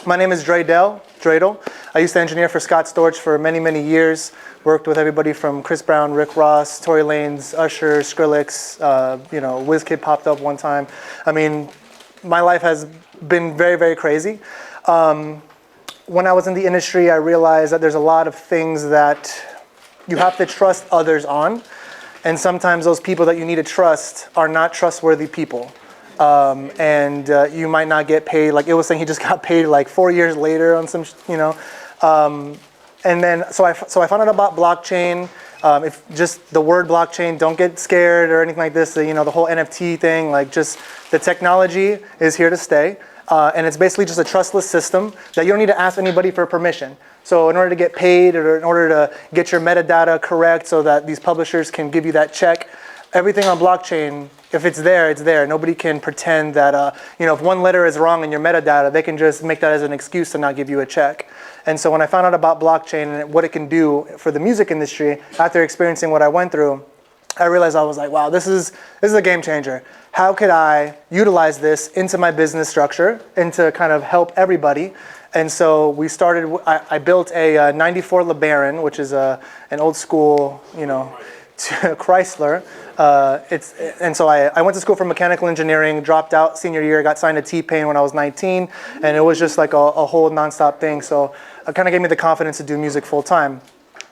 My name is Draydel. I used to engineer for Scott Storch for many, many years. Worked with everybody from Chris Brown, Rick Ross, Tory Lanez, Usher, Skrillex, WizKid popped up one time. I mean, my life has been very, very crazy. When I was in the industry, I realized that there's a lot of things that you have to trust others on. And sometimes those people that you need to trust are not trustworthy people. You might not get paid. Like it was saying, he just got paid like 4 years later on some, and then so I found out about blockchain. If just the word blockchain, don't get scared or anything like this. The whole NFT thing, like just the technology is here to stay, and it's basically just a trustless system that you don't need to ask anybody for permission. So in order to get paid or in order to get your metadata correct so that these publishers can give you that check, everything on blockchain, if it's there, it's there. Nobody can pretend that, if one letter is wrong in your metadata, they can just make that as an excuse to not give you a check. And so when I found out about blockchain and what it can do for the music industry, after experiencing what I went through, I realized I was like, wow, this is a game changer. How could I utilize this into my business structure and to kind of help everybody? And so we started, I built a 94 LeBaron, which is an old school, Chrysler. And so I went to school for mechanical engineering, dropped out senior year, got signed to T-Pain when I was 19, and it was just like a whole nonstop thing. So it kind of gave me the confidence to do music full time.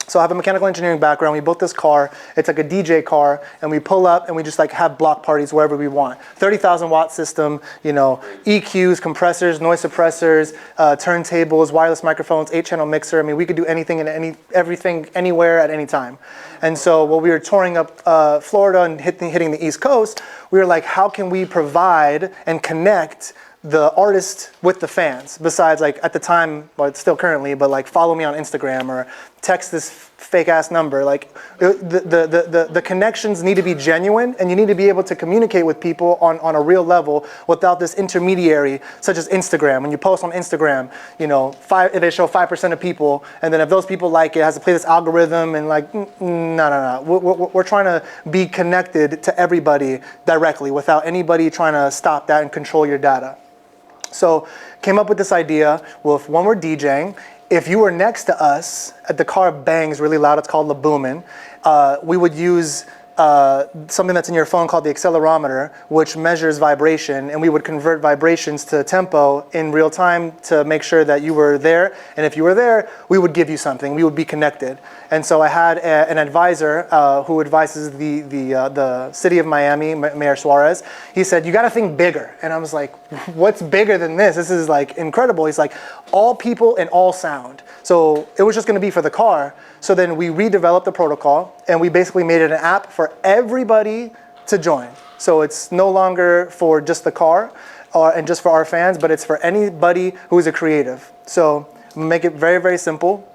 So I have a mechanical engineering background. We built this car. It's like a DJ car, and we pull up and we just like have block parties wherever we want. 30,000 watt system, EQs, compressors, noise suppressors, turntables, wireless microphones, 8-channel mixer. I mean, we could do anything and everything, anywhere at any time. And so while we were touring up Florida and hitting the East Coast, we were like, how can we provide and connect the artist with the fans, besides like at the time, well, it's still currently, but like follow me on Instagram or text this fake ass number. Like the connections need to be genuine, and you need to be able to communicate with people on a real level without this intermediary such as Instagram. When you post on Instagram, they show 5% of people, and then if those people like it, has to play this algorithm and like, no. We're trying to be connected to everybody directly without anybody trying to stop that and control your data. So came up with this idea, well, if when we're DJing, if you were next to us, the car bangs really loud, it's called the Boomin. We would use something that's in your phone called the accelerometer, which measures vibration, and we would convert vibrations to tempo in real time to make sure that you were there. And if you were there, we would give you something. We would be connected. And so I had an advisor who advises the city of Miami, Mayor Suarez. He said, you got to think bigger. And I was like, what's bigger than this? This is like incredible. He's like, all people and all sound. So it was just going to be for the car. So then we redeveloped the protocol, and we basically made it an app for everybody to join. So it's no longer for just the car and just for our fans, but it's for anybody who is a creative. So make it very, very simple.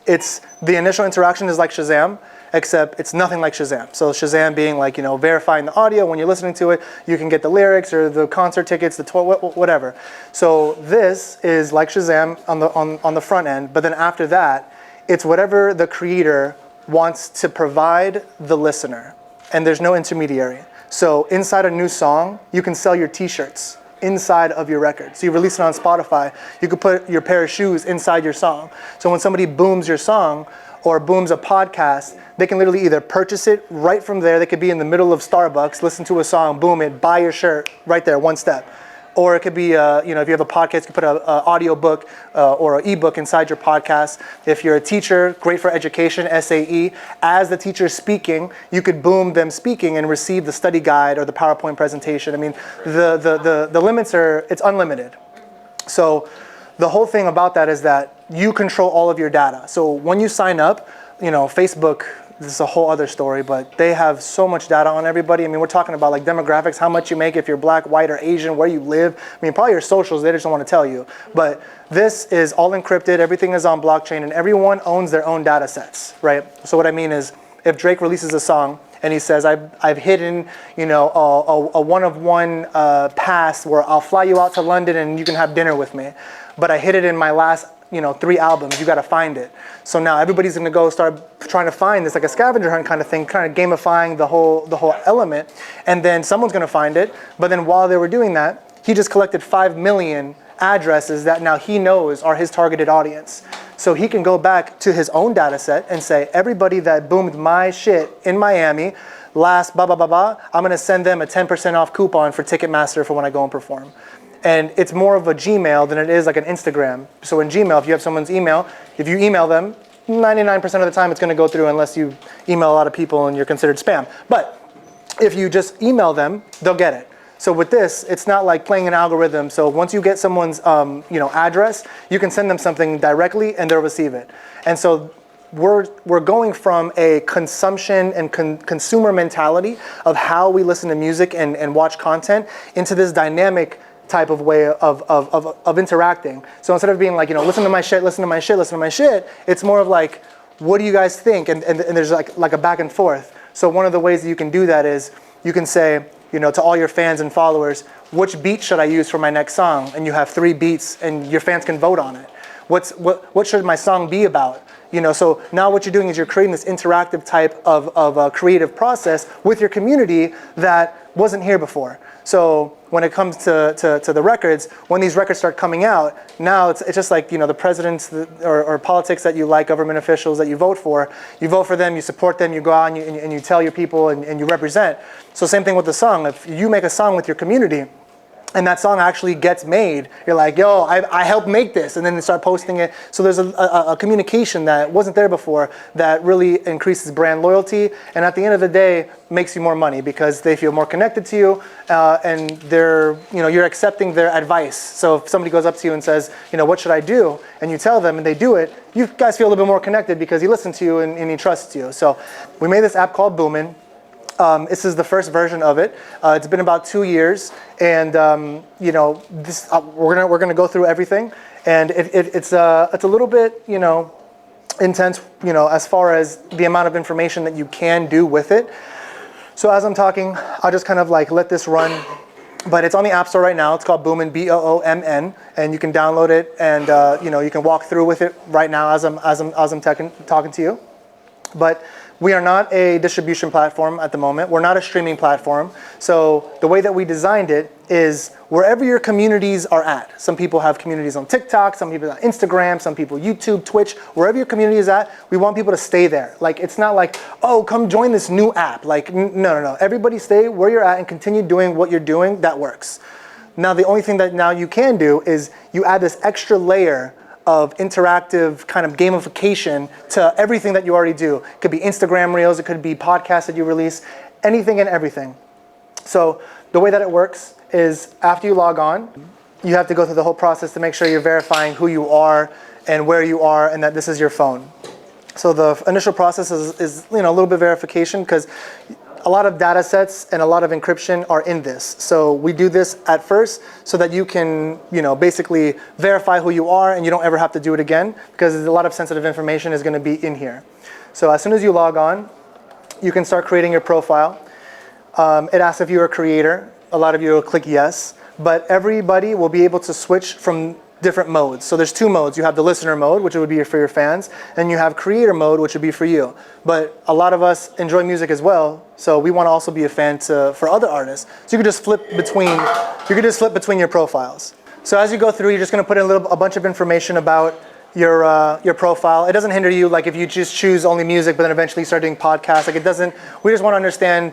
The initial interaction is like Shazam, except it's nothing like Shazam. So Shazam being like, verifying the audio when you're listening to it, you can get the lyrics or the concert tickets, the tour, whatever. So this is like Shazam on the front end, but then after that, it's whatever the creator wants to provide the listener, and there's no intermediary. So inside a new song, you can sell your t-shirts inside of your record. So you release it on Spotify, you could put your pair of shoes inside your song. So when somebody booms your song or booms a podcast, they can literally either purchase it right from there. They could be in the middle of Starbucks, listen to a song, boom it, buy your shirt right there, one step. Or it could be, if you have a podcast, you could put an audio book or an ebook inside your podcast. If you're a teacher, great for education, SAE. As the teacher's speaking, you could boom them speaking and receive the study guide or the PowerPoint presentation. I mean, the limits it's unlimited. So the whole thing about that is that you control all of your data. So when you sign up, Facebook, this is a whole other story, but they have so much data on everybody. I mean, we're talking about like demographics, how much you make, if you're black, white, or Asian, where you live. I mean, probably your socials, they just don't want to tell you. But this is all encrypted, everything is on blockchain, and everyone owns their own data sets, right? So what I mean is, if Drake releases a song and he says, I've hidden, a one-of-one pass where I'll fly you out to London and you can have dinner with me, but I hid it in my last 3 albums, you got to find it. So now everybody's going to go start trying to find this, like a scavenger hunt kind of thing, kind of gamifying the whole element. And then someone's going to find it. But then while they were doing that, he just collected 5 million addresses that now he knows are his targeted audience. So he can go back to his own data set and say, everybody that boomed my shit in Miami last blah, blah, blah, blah, I'm going to send them a 10% off coupon for Ticketmaster for when I go and perform. And it's more of a Gmail than it is like an Instagram. So in Gmail, if you have someone's email, if you email them, 99% of the time it's going to go through unless you email a lot of people and you're considered spam. But if you just email them, they'll get it. So with this, it's not like playing an algorithm. So once you get someone's address, you can send them something directly and they'll receive it. And so we're going from a consumption and consumer mentality of how we listen to music and watch content into this dynamic type of way of interacting. So instead of being like, listen to my shit, listen to my shit, listen to my shit, it's more of like, what do you guys think? And there's like a back and forth. So one of the ways that you can do that is you can say, to all your fans and followers, which beat should I use for my next song? And you have 3 beats and your fans can vote on it. What should my song be about? So now what you're doing is you're creating this interactive type of a creative process with your community that wasn't here before. So when it comes to the records, when these records start coming out, now it's just like, the presidents or politics that you like, government officials that you vote for them, you support them, you go out and you tell your people and you represent. So same thing with the song. If you make a song with your community, and that song actually gets made, you're like, yo, I helped make this, and then they start posting it. So there's a communication that wasn't there before that really increases brand loyalty, and at the end of the day, makes you more money because they feel more connected to you, and you're accepting their advice. So if somebody goes up to you and says, what should I do? And you tell them and they do it, you guys feel a little bit more connected because he listened to you and he trusts you. So we made this app called Boomin. This is the first version of it. It's been about 2 years, and we're gonna go through everything, and it's a little bit intense, as far as the amount of information that you can do with it. So as I'm talking, I'll just kind of like let this run, but it's on the App Store right now. It's called Boomin, Boomn, and you can download it, and you can walk through with it right now as I'm talking to you, but. We are not a distribution platform at the moment. We're not a streaming platform. So the way that we designed it is wherever your communities are at. Some people have communities on TikTok, some people on Instagram, some people YouTube, Twitch. Wherever your community is at, we want people to stay there. Like, it's not like, oh, come join this new app. Like, no. Everybody stay where you're at and continue doing what you're doing. That works. Now, the only thing that now you can do is you add this extra layer of interactive kind of gamification to everything that you already do. It could be Instagram Reels, it could be podcasts that you release, anything and everything. So the way that it works is after you log on, you have to go through the whole process to make sure you're verifying who you are and where you are and that this is your phone. So the initial process is a little bit of verification because a lot of data sets and a lot of encryption are in this. So we do this at first so that you can, basically verify who you are and you don't ever have to do it again because a lot of sensitive information is going to be in here. So as soon as you log on, you can start creating your profile. It asks if you're a creator. A lot of you will click yes, but everybody will be able to switch from different modes. So there's 2 modes. You have the listener mode, which would be for your fans, and you have creator mode, which would be for you. But a lot of us enjoy music as well, so we want to also be a fan for other artists. So you can just flip between your profiles. So as you go through, you're just going to put in a bunch of information about your profile. It doesn't hinder you, like if you just choose only music, but then eventually start doing podcasts. Like it doesn't. We just want to understand,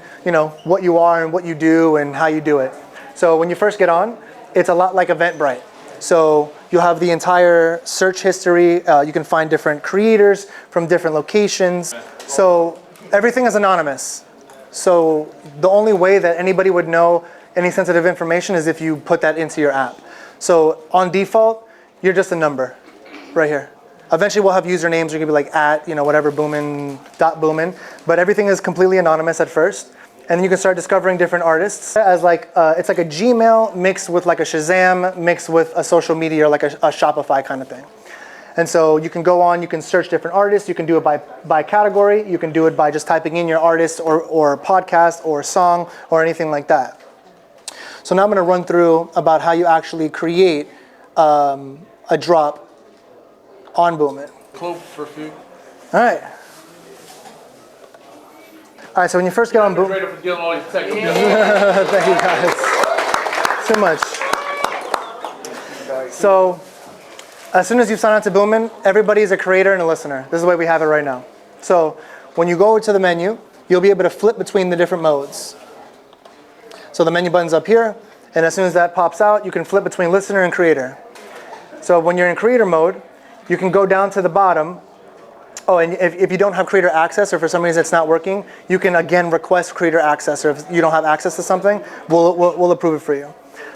what you are and what you do and how you do it. So when you first get on, it's a lot like Eventbrite. So you'll have the entire search history. You can find different creators from different locations. So everything is anonymous. So the only way that anybody would know any sensitive information is if you put that into your app. So on default, you're just a number right here. Eventually we'll have usernames. You're gonna be like at, whatever, boomin.boomin. But everything is completely anonymous at first. And then you can start discovering different artists as it's like a Gmail mixed with like a Shazam mixed with a social media or like a Shopify kind of thing. And so you can go on, you can search different artists, you can do it by category, you can do it by just typing in your artist or podcast or song or anything like that. So now I'm gonna run through about how you actually create a drop on Boomin. Clove for food. All right. All right, so when you first get on Boomin, Draydel for dealing all these technical. thank you guys so much. So as soon as you sign on to Boomin, everybody's a creator and a listener. This is the way we have it right now. So when you go to the menu, you'll be able to flip between the different modes. So the menu button's up here, and as soon as that pops out, you can flip between listener and creator. So when you're in creator mode, you can go down to the bottom. Oh, and if you don't have creator access, or for some reason it's not working, you can again request creator access, or if you don't have access to something, we'll approve it for you.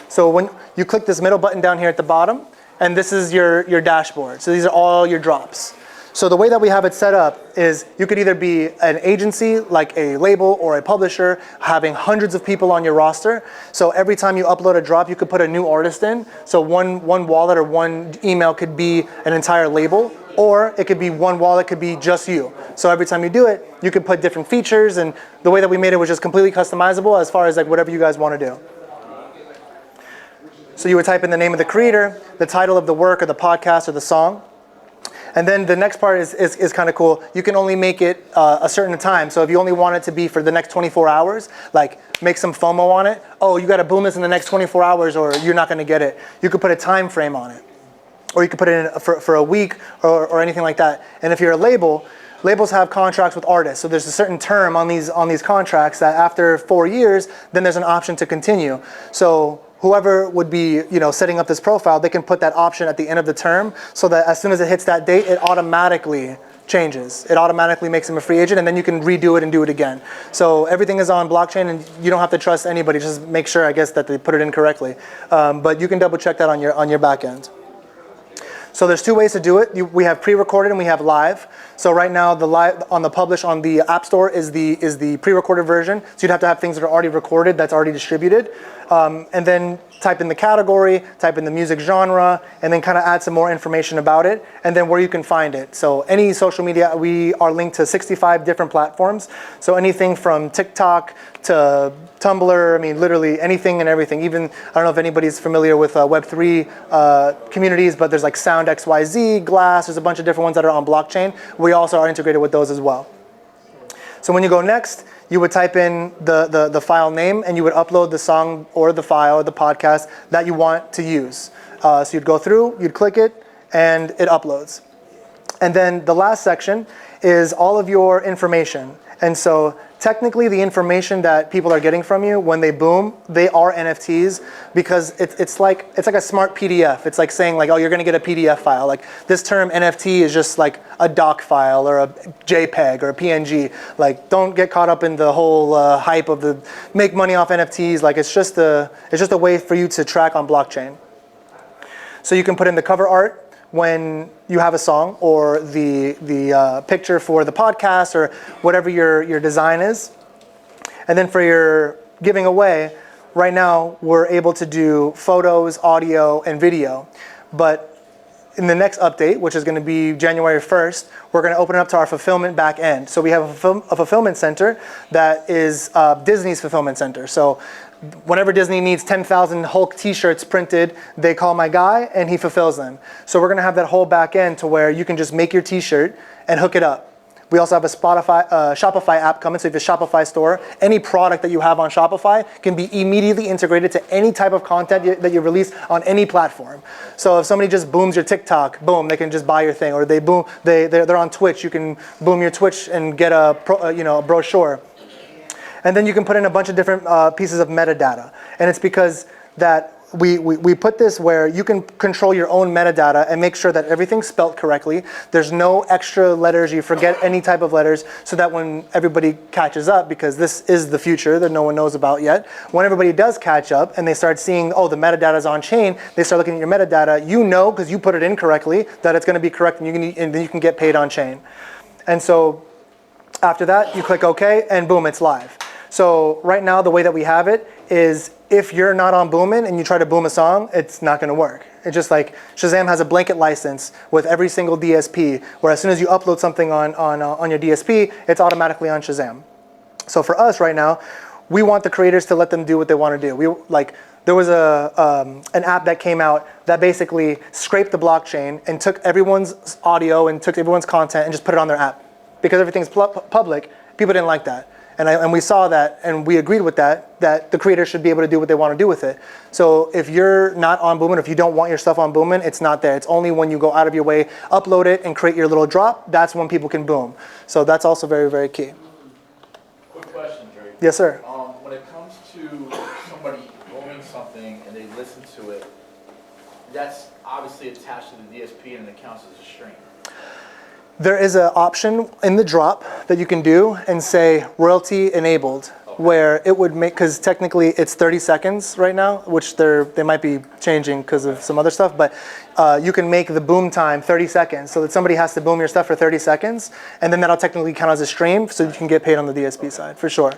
So when you click this middle button down here at the bottom, and this is your dashboard. So these are all your drops. So the way that we have it set up is you could either be an agency, like a label or a publisher, having hundreds of people on your roster. So every time you upload a drop, you could put a new artist in. So one wallet or one email could be an entire label, or it could be one wallet, could be just you. So every time you do it, you can put different features, and the way that we made it was just completely customizable as far as like whatever you guys want to do. So you would type in the name of the creator, the title of the work or the podcast or the song. And then the next part is kind of cool. You can only make it a certain time. So if you only want it to be for the next 24 hours, like make some FOMO on it. Oh, you got to boom this in the next 24 hours or you're not going to get it. You could put a time frame on it. Or you could put it in for a week or anything like that. And if you're a label, labels have contracts with artists. So there's a certain term on these contracts that after 4 years, then there's an option to continue. So whoever would be, setting up this profile, they can put that option at the end of the term so that as soon as it hits that date, it automatically changes. It automatically makes them a free agent, and then you can redo it and do it again. So everything is on blockchain, and you don't have to trust anybody. Just make sure, I guess, that they put it in correctly. But you can double check that on your back end. So there's two ways to do it. We have pre-recorded and we have live. So right now, the live on the publish on the App Store is the pre-recorded version. So you'd have to have things that are already recorded, that's already distributed, and then type in the category, type in the music genre, and then kind of add some more information about it, and then where you can find it. So any social media, we are linked to 65 different platforms. So anything from TikTok to Tumblr, I mean, literally anything and everything. Even, I don't know if anybody's familiar with Web3 communities, but there's like Sound XYZ, Glass, there's a bunch of different ones that are on blockchain. We also are integrated with those as well. So when you go next, you would type in the file name, and you would upload the song or the file or the podcast that you want to use. So you'd go through, you'd click it, and it uploads. And then the last section is all of your information. And so technically the information that people are getting from you when they boom, they are NFTs, because it's like a smart PDF. It's like saying like, oh, you're gonna get a PDF file. Like this term NFT is just like a doc file or a JPEG or a PNG. Like don't get caught up in the whole hype of the make money off NFTs. Like it's just a way for you to track on blockchain. So you can put in the cover art when you have a song, or the picture for the podcast, or whatever your design is. And then for your giving away, right now we're able to do photos, audio, and video. But in the next update, which is going to be January 1st, we're going to open it up to our fulfillment back end. So we have a fulfillment center that is Disney's fulfillment center. So whenever Disney needs 10,000 Hulk t-shirts printed, they call my guy and he fulfills them. So we're going to have that whole back end to where you can just make your t-shirt and hook it up. We also have a Shopify app coming, so if it's a Shopify store, any product that you have on Shopify can be immediately integrated to any type of content that you release on any platform. So if somebody just booms your TikTok, boom, they can just buy your thing. Or they're on Twitch, you can boom your Twitch and get a brochure. And then you can put in a bunch of different pieces of metadata. And it's because that we put this where you can control your own metadata and make sure that everything's spelt correctly. There's no extra letters, you forget any type of letters, so that when everybody catches up, because this is the future that no one knows about yet, when everybody does catch up and they start seeing, oh, the metadata's on chain, they start looking at your metadata, because you put it in correctly, that it's gonna be correct, and then you can get paid on chain. And so after that, you click OK, and boom, it's live. So right now, the way that we have it is if you're not on Boomin and you try to boom a song, it's not going to work. It's just like Shazam has a blanket license with every single DSP, where as soon as you upload something on your DSP, it's automatically on Shazam. So for us right now, we want the creators to let them do what they want to do. There was an app that came out that basically scraped the blockchain and took everyone's audio and took everyone's content and just put it on their app. Because everything's public, people didn't like that. And we saw that, and we agreed with that the creator should be able to do what they want to do with it. So if you're not on Boomin, if you don't want your stuff on Boomin, it's not there. It's only when you go out of your way, upload it, and create your little drop, that's when people can boom. So that's also very, very key. Quick question, Dre. Yes, sir. When it comes to somebody booming something and they listen to it, that's obviously attached to the DSP and it counts as a stream. There is an option in the drop that you can do and say royalty enabled, where it would make, because technically it's 30 seconds right now, which they might be changing because of some other stuff, but you can make the boom time 30 seconds so that somebody has to boom your stuff for 30 seconds, and then that'll technically count as a stream, so you can get paid on the DSP side, for sure.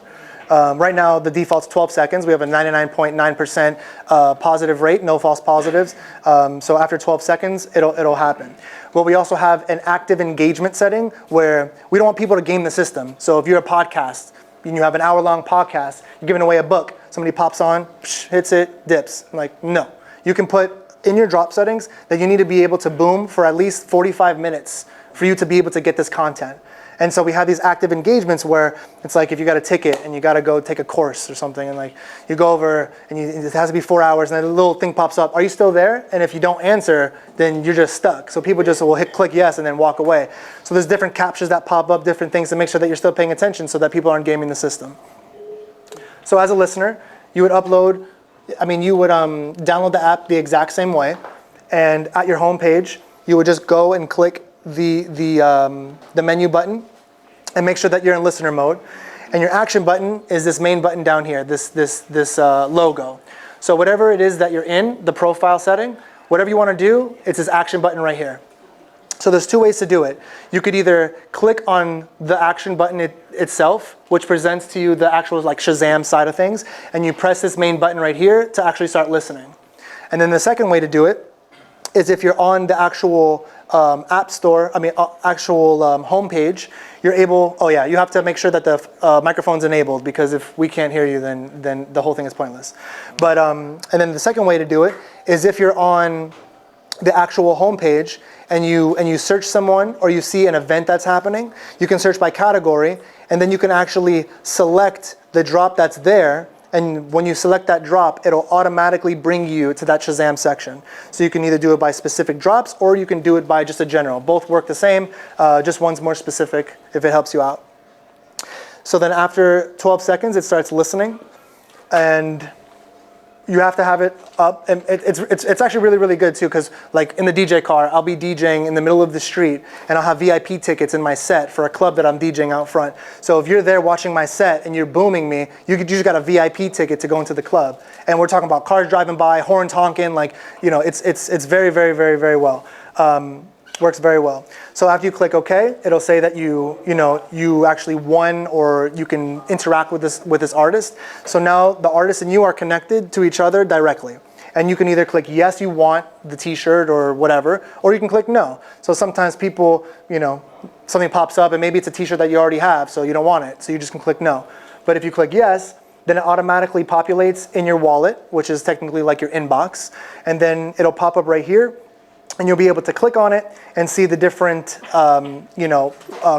Right now, the default's 12 seconds. We have a 99.9% positive rate, no false positives. So after 12 seconds, it'll happen. Well, we also have an active engagement setting where we don't want people to game the system. So if you're a podcast, and you have an hour-long podcast, you're giving away a book, somebody pops on, hits it, dips. I'm like, no. You can put in your drop settings that you need to be able to boom for at least 45 minutes for you to be able to get this content. And so we have these active engagements where it's like if you got a ticket and you got to go take a course or something, and like you go over and it has to be 4 hours, and then a little thing pops up. Are you still there? And if you don't answer, then you're just stuck. So people just will click yes and then walk away. So there's different captures that pop up, different things to make sure that you're still paying attention so that people aren't gaming the system. So as a listener, you would download the app the exact same way, and at your home page, you would just go and click the menu button and make sure that you're in listener mode. And your action button is this main button down here, this logo. So whatever it is that you're in, the profile setting, whatever you want to do, it's this action button right here. So there's two ways to do it. You could either click on the action button itself, which presents to you the actual like Shazam side of things, and you press this main button right here to actually start listening. And then the second way to do it is if you're on the actual app store, home page, you're able, you have to make sure that the microphone's enabled, because if we can't hear you, then the whole thing is pointless. But, and then the second way to do it is if you're on the actual home page and you search someone, or you see an event that's happening, you can search by category, and then you can actually select the drop that's there. And when you select that drop, it'll automatically bring you to that Shazam section. So you can either do it by specific drops, or you can do it by just a general. Both work the same, just one's more specific if it helps you out. So then after 12 seconds, it starts listening, and you have to have it up. And it's actually really, really good too, because like in the DJ car, I'll be DJing in the middle of the street, and I'll have VIP tickets in my set for a club that I'm DJing out front. So if you're there watching my set and you're booming me, you just got a VIP ticket to go into the club. And we're talking about cars driving by, horns honking, it's very, very, very, very well. Works very well. So after you click OK, it'll say that you actually won, or you can interact with this artist. So now the artist and you are connected to each other directly. And you can either click yes, you want the t-shirt or whatever, or you can click no. So sometimes people, something pops up and maybe it's a t-shirt that you already have, so you don't want it. So you just can click no. But if you click yes, then it automatically populates in your wallet, which is technically like your inbox. And then it'll pop up right here. And you'll be able to click on it and see the different,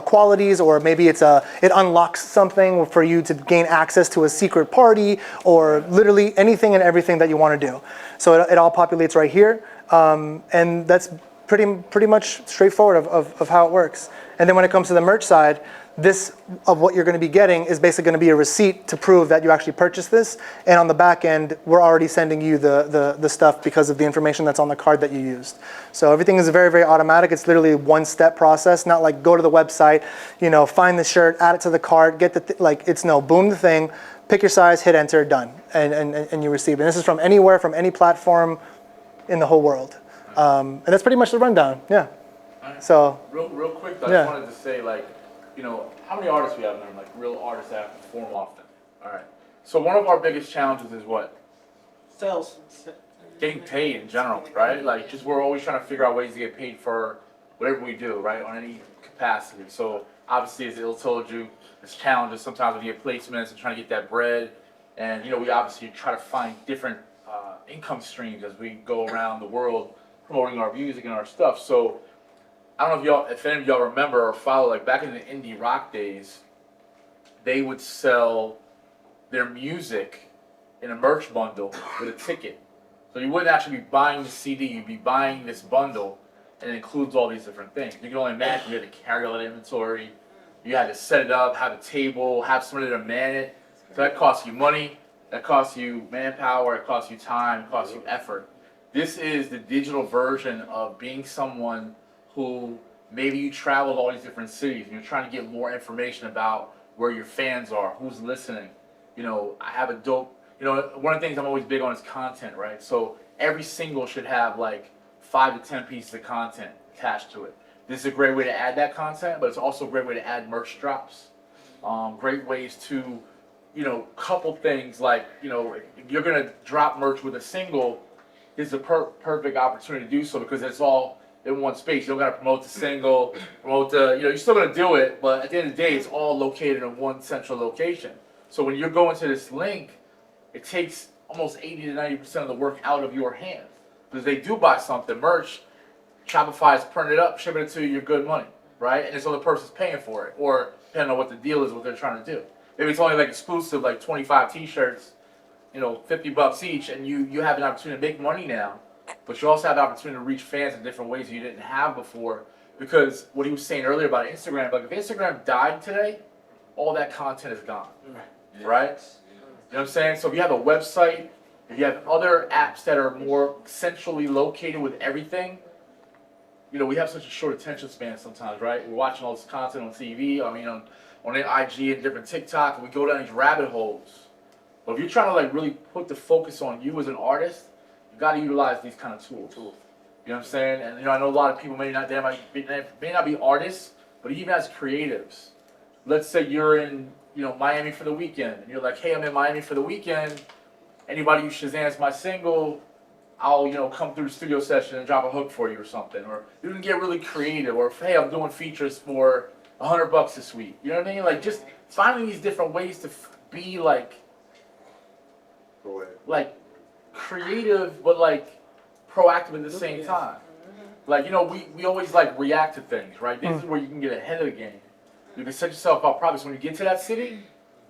qualities, or maybe it unlocks something for you to gain access to a secret party, or literally anything and everything that you want to do. So it all populates right here, and that's pretty much straightforward of how it works. And then when it comes to the merch side, this of what you're going to be getting is basically going to be a receipt to prove that you actually purchased this. And on the back end, we're already sending you the stuff because of the information that's on the card that you used. So everything is very, very automatic. It's literally a one-step process, not like go to the website, find the shirt, add it to the cart, get boom the thing, pick your size, hit enter, done, and you receive it. And this is from anywhere, from any platform in the whole world. And that's pretty much the rundown, yeah. So real quick, I just wanted to say, how many artists we have in there, like real artists that perform often? All right. So one of our biggest challenges is what? Sales. Getting paid in general, right? Like, just we're always trying to figure out ways to get paid for whatever we do, right? On any capacity. So obviously, as Il told you, there's challenges sometimes when you get placements and trying to get that bread. And we obviously try to find different income streams as we go around the world promoting our music and our stuff. So I don't know if any of y'all remember or follow, like back in the indie rock days, they would sell their music in a merch bundle with a ticket. So you wouldn't actually be buying the CD, you'd be buying this bundle, and it includes all these different things. You can only imagine you had to carry all that inventory, you had to set it up, have a table, have somebody to man it. So that costs you money, that costs you manpower, it costs you time, it costs you effort. This is the digital version of being someone who maybe you travel to all these different cities and you're trying to get more information about where your fans are, who's listening. You know, I have a dope, you know, one of the things I'm always big on is content, right? So every single should have like 5 to 10 pieces of content attached to it. This is a great way to add that content, but it's also a great way to add merch drops. Great ways to, you know, couple things like, you know, if you're gonna drop merch with a single, this is a perfect opportunity to do so because it's all in one space. You don't gotta promote the single, promote the, you know, you're still gonna do it, but at the end of the day, it's all located in one central location. So when you're going to this link, it takes almost 80 to 90% of the work out of your hands. Because they do buy something, merch, Shopify is printing it up, shipping it to you, you're good money, right? And this other person's paying for it, or depending on what the deal is, what they're trying to do. Maybe it's only like exclusive, like 25 t-shirts, you know, $50 each, and you have an opportunity to make money now, but you also have the opportunity to reach fans in different ways you didn't have before. Because what he was saying earlier about Instagram, like if Instagram died today, all that content is gone, right? You know what I'm saying? So if you have a website, if you have other apps that are more centrally located with everything, you know, we have such a short attention span sometimes, right? We're watching all this content on TV, I mean, on IG and different TikTok, and we go down these rabbit holes. But if you're trying to like really put the focus on you as an artist, you got to utilize these kind of tools. You know what I'm saying? And you know, I know a lot of people may not be artists, but even as creatives, let's say you're in, you know, Miami for the weekend, and you're like, hey, I'm in Miami for the weekend. Anybody who Shazams my single, I'll, you know, come through the studio session and drop a hook for you or something. Or you can get really creative. Or hey, I'm doing features for $100 this week. You know what I mean? Like just finding these different ways to be like creative, but like proactive at the same time. Like, you know, we always like react to things, right? This is where you can get ahead of the game. You can set yourself up probably. So when you get to that city,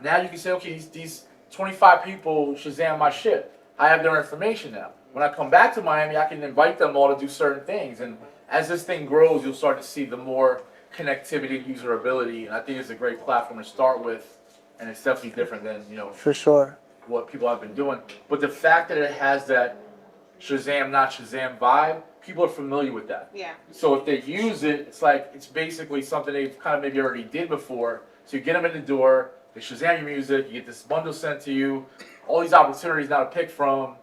now you can say, okay, these 25 people Shazam my shit. I have their information now. When I come back to Miami, I can invite them all to do certain things. And as this thing grows, you'll start to see the more connectivity and usability. And I think it's a great platform to start with. And it's definitely different than, you know, For sure. what people have been doing. But the fact that it has that Shazam, not Shazam vibe, people are familiar with that. Yeah. So if they use it, it's like, it's basically something they've kind of maybe already did before. So you get them in the door, they Shazam your music, you get this bundle sent to you, all these opportunities now to pick from.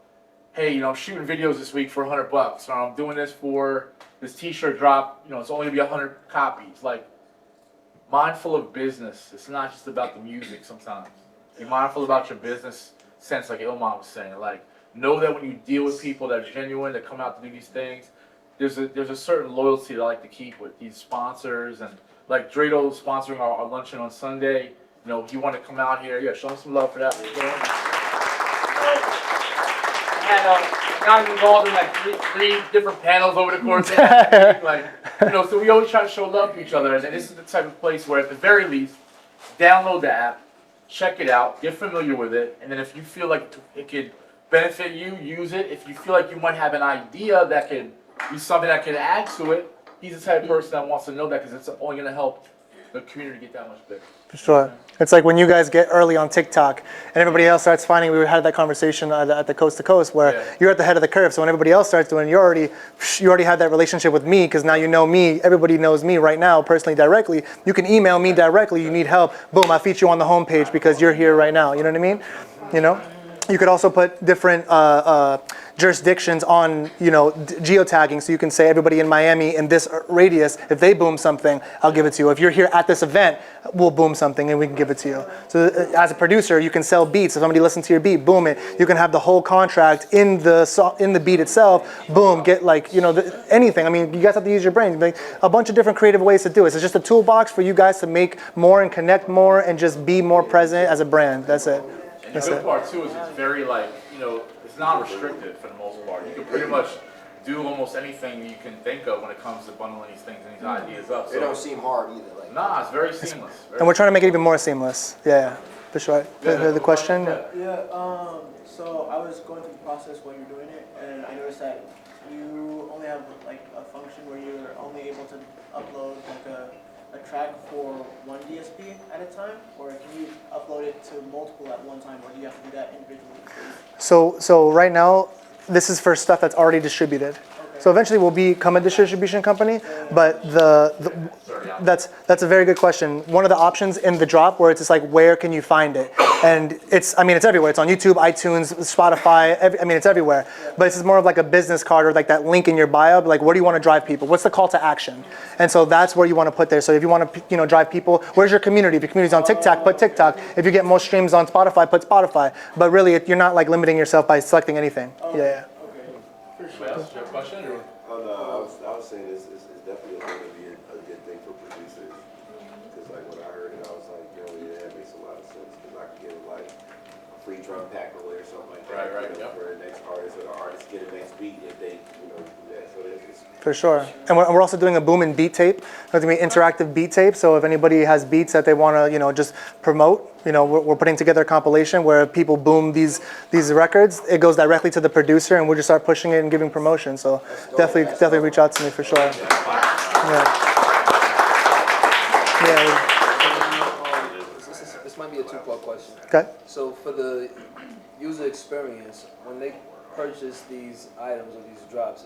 Hey, you know, I'm shooting videos this week for $100, or I'm doing this for this t-shirt drop, you know, it's only gonna be 100 copies. Like, mindful of business. It's not just about the music sometimes. Be mindful about your business sense, like Ilman was saying. Like, know that when you deal with people that are genuine, that come out to do these things, there's a certain loyalty that I like to keep with these sponsors. And like Draydel sponsoring our luncheon on Sunday, you know, if you want to come out here, yeah, show them some love for that. And got involved in like three different panels over the course of the week. Like, you know, so we always try to show love to each other. And this is the type of place where at the very least, download the app, check it out, get familiar with it, and then if you feel like it could benefit you, use it. If you feel like you might have an idea that could be something that could add to it, he's the type of person that wants to know that because it's only going to help the community get that much bigger. For sure. It's like when you guys get early on TikTok and everybody else starts finding, we had that conversation at the Coast to Coast where you're at the head of the curve. So when everybody else starts doing, you already have that relationship with me because now you know me. Everybody knows me right now, personally, directly. You can email me directly. You need help. Boom, I feature you on the homepage because you're here right now. You know what I mean? You know? You could also put different jurisdictions on, you know, geotagging. So you can say everybody in Miami in this radius, if they boom something, I'll give it to you. If you're here at this event, we'll boom something and we can give it to you. So as a producer, you can sell beats. If somebody listens to your beat, boom it. You can have the whole contract in the beat itself. Boom, get like, you know, anything. I mean, you guys have to use your brain. Like a bunch of different creative ways to do it. So it's just a toolbox for you guys to make more and connect more and just be more present as a brand. That's it. And the good part too is it's very like, you know, it's non-restricted for the most part. You can pretty much do almost anything you can think of when it comes to bundling these things and these ideas up. It don't seem hard either. Like, Nah, it's very seamless. And we're trying to make it even more seamless. Yeah, for sure. The question? Yeah, so I was going through the process while you're doing it, and I noticed that you only have like a function where you're only able to upload like a track for one DSP at a time, or can you upload it to multiple at one time, or do you have to do that individually? So right now, this is for stuff that's already distributed. So eventually we'll become a distribution company, but that's a very good question. One of the options in the drop where it's just like, where can you find it? And it's everywhere. It's on YouTube, iTunes, Spotify, it's everywhere. But it's more of like a business card or like that link in your bio, like where do you want to drive people? What's the call to action? And so that's where you want to put there. So if you want to, drive people, where's your community? If your community's on TikTok, put TikTok. If you get more streams on Spotify, put Spotify. But really, you're not like limiting yourself by selecting anything. Yeah. Anybody else have a question? Or? Oh no, I was saying it's definitely going to be a good thing for producers. Because like when I heard it, I was like, yeah, that makes a lot of sense. Because I could get like a free drum pack or something like that. Right, For the next artist, or the artist get a next beat if they, do that. So it's For sure. And we're also doing a Boomin beat tape. It's going to be interactive beat tape. So if anybody has beats that they want to, just promote, we're putting together a compilation where people boom these records. It goes directly to the producer, and we'll just start pushing it and giving promotion. So definitely reach out to me for sure. This might be a two-part question. Okay. So for the user experience, when they purchase these items or these drops,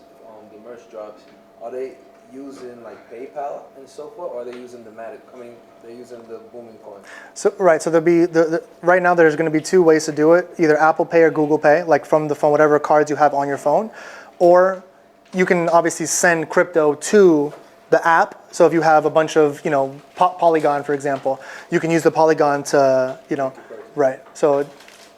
the merch drops, are they using like PayPal and so forth, or are they using they're using the Boomin coin? So there'll be right now there's going to be two ways to do it: either Apple Pay or Google Pay, like from the phone, whatever cards you have on your phone, or you can obviously send crypto to the app. So if you have a bunch of Polygon, for example, you can use the Polygon to right. So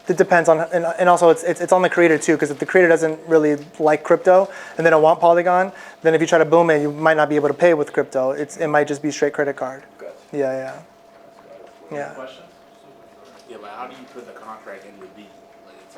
it depends on, and also it's on the creator too, because if the creator doesn't really like crypto and they don't want Polygon, then if you try to boom it, you might not be able to pay with crypto. It might just be straight credit card. Gotcha. Yeah. Questions? Yeah, but how do you put the contract in the beat? Like if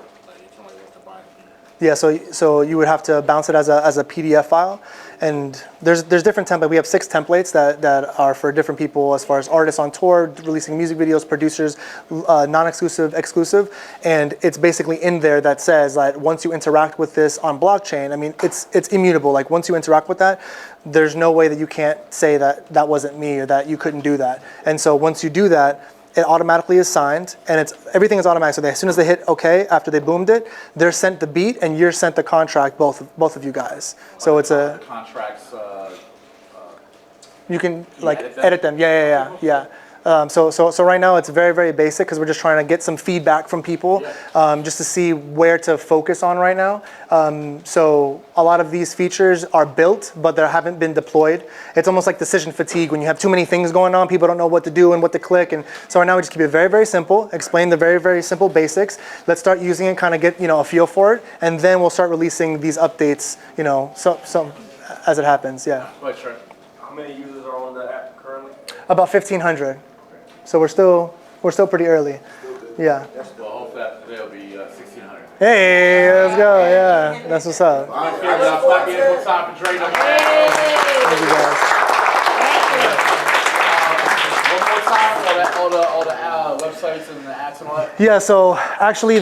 somebody wants to buy the beat. Yeah, so you would have to bounce it as a PDF file, and there's different templates. We have 6 templates that are for different people as far as artists on tour, releasing music videos, producers, non-exclusive, exclusive, and it's basically in there that says that once you interact with this on blockchain, it's immutable. Like once you interact with that, there's no way that you can't say that wasn't me or that you couldn't do that. And so once you do that, it automatically is signed, and everything is automatic. So as soon as they hit OK after they boomed it, they're sent the beat and you're sent the contract, both of you guys. So it's a contracts. you can edit them. Yeah. So right now it's very, very basic because we're just trying to get some feedback from people just to see where to focus on right now. So a lot of these features are built, but they haven't been deployed. It's almost like decision fatigue when you have too many things going on. People don't know what to do and what to click. And so right now we just keep it very, very simple. Explain the very, very simple basics. Let's start using it, kind of get a feel for it, and then we'll start releasing these updates. So as it happens. Yeah. how many users are on the app currently? About 1,500. So we're still pretty early. Yeah. Well, hopefully after today will be 1,600. Hey, let's go. Yeah, that's what's up. Thank you guys. One more time, all the websites and the apps and all that. Yeah. So actually,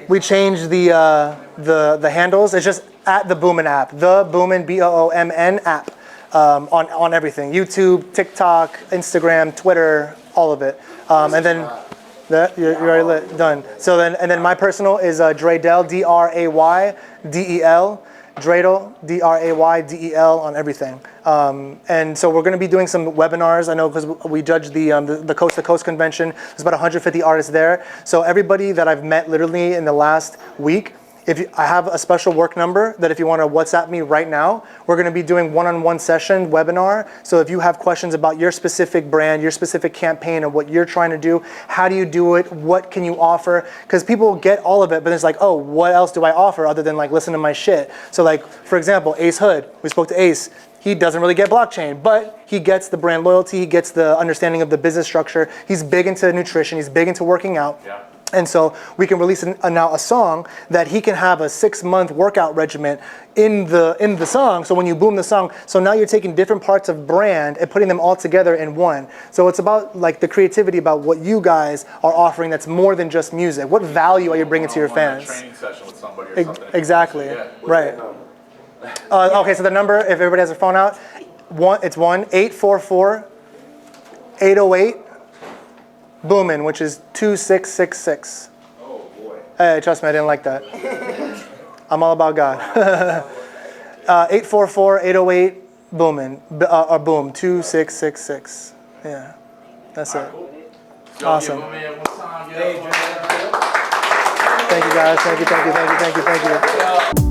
we changed the handles. It's just at the Boomin App, the Boomin BOOMN app, on everything: YouTube, TikTok, Instagram, Twitter, all of it. And then you're already done. So then my personal is Draydel, DRAYDEL. Draydel, DRAYDEL on everything. And so we're going to be doing some webinars. I know because we judged the Coast to Coast convention. There's about 150 artists there. So everybody that I've met literally in the last week, I have a special work number that if you want to WhatsApp me right now, we're going to be doing one-on-one session webinar. So if you have questions about your specific brand, your specific campaign, or what you're trying to do, how do you do it? What can you offer? Because people get all of it, but it's like, oh, what else do I offer other than like listen to my shit? So like, for example, Ace Hood, we spoke to Ace. He doesn't really get blockchain, but he gets the brand loyalty. He gets the understanding of the business structure. He's big into nutrition. He's big into working out. Yeah. And so we can release now a song that he can have a 6-month workout regimen in the song. So when you boom the song, so now you're taking different parts of brand and putting them all together in one. So it's about like the creativity about what you guys are offering that's more than just music. What value are you bringing to your fans? Training session with somebody or something. Exactly. Yeah. Right. Okay, so the number, if everybody has their phone out, it's 1-844-808 Boomin, which is 2666. Oh boy. Hey, trust me, I didn't like that. I'm all about God. 844-808 Boomin, or Boom 2666. Yeah, that's it. Awesome. Thank Thank you guys. Thank you.